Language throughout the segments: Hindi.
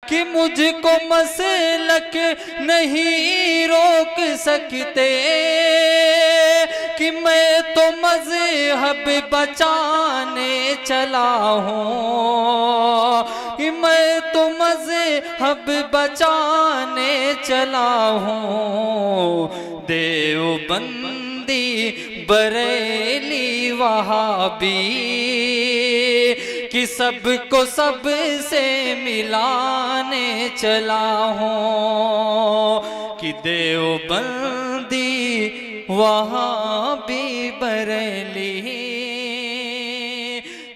कि मुझको मसलक नहीं रोक सकते, कि मैं तो मज़हब बचाने चला हूँ, कि मैं तो मज़हब बचाने चला हूँ। देवबंदी बरेली वहाबी कि सबको सब से मिलाने चला हूँ, कि देवबंदी वहाबी बरेली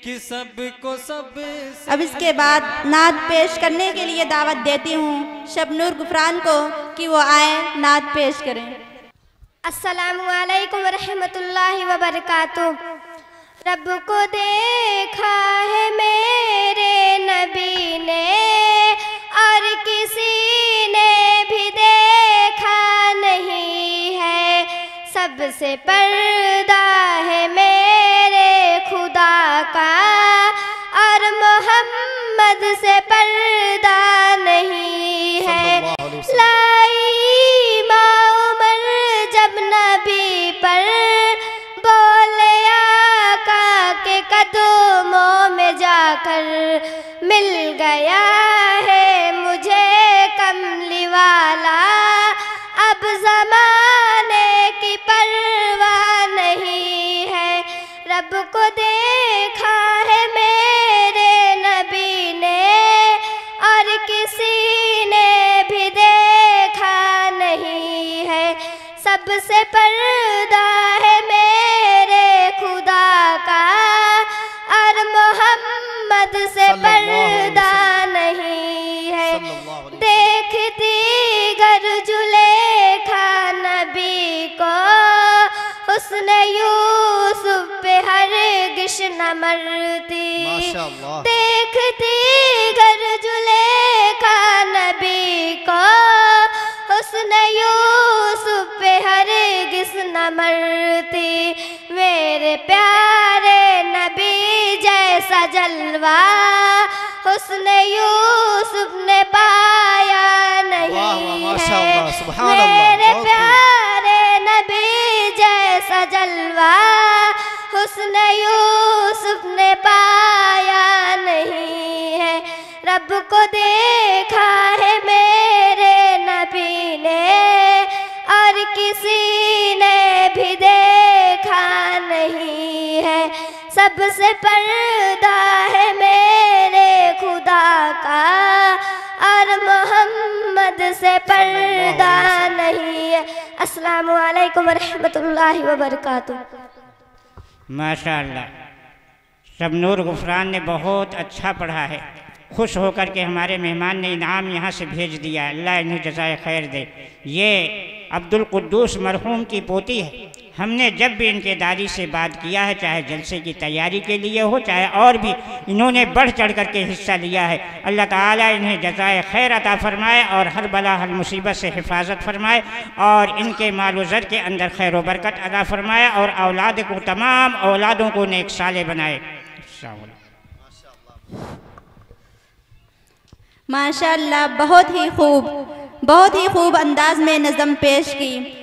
कि सबको सब से। अब इसके बाद नात पेश करने के लिए दावत देती हूँ शबनूर गुफरान को कि वो आए नात पेश करें। अस्सलामु अलैकुम रहमतुल्लाहि व बरकातुहू। रब को देखा है मेरे नबी ने और किसी ने भी देखा नहीं है, सबसे पर्दा है मेरे खुदा का और मोहम्मद से पर्दा नहीं है। लाई माँ उमर जब नबी पर बोले आका के कदमों में जाकर, मिल गया है मुझे कमली वाला, अब ज़माने की परवाह नहीं है। रब को देखा है मेरे नबी ने और किसी ने भी देखा नहीं है, सबसे पर्दा है मेरे खुदा का और मोहम्मद से पर्दा नहीं है। देखती गर जुलेखा नबी को उसने यूसुफ पे हरगिज़ न मरती, देखती गर जुलेखा नबी को उसने यूसुफ पे हरगिज़ न मरती। मेरे प्यारे नबी जैसा जलवा उसने यूसुफ ने पाया नहीं है। मेरे प्यारे नबी जैसा जलवा उसने यूसुफ ने पाया नहीं है। रब को देखा है मेरे नबी ने और किसी ने भी देखा नहीं है, सबसे पर्दा है मेरे खुदा का और मोहम्मद से पर्दा नहीं है। अस्सलामु अलैकुम रहमतुल्लाहि व बरकातुहू। माशाअल्लाह, शबनूर गुफरान ने बहुत अच्छा पढ़ा है। खुश होकर के हमारे मेहमान ने इनाम यहाँ से भेज दिया, अल्लाह इन्हें जज़ाए खैर दे। ये अब्दुल कुद्दूस मरहूम की पोती है। हमने जब भी इनके दादी से बात किया है, चाहे जलसे की तैयारी के लिए हो, चाहे और भी, इन्होंने बढ़ चढ़ करके हिस्सा लिया है। अल्लाह ताला इन्हें जज़ाए खैर अता फरमाए और हर बला हर मुसीबत से हिफाजत फरमाए और इनके माल ज़र के अंदर खैर व बरकत अता फरमाए और औलाद को, तमाम औलादों को नेक साले बनाए। माशाअल्लाह, बहुत ही खूब अंदाज में नज़म पेश की।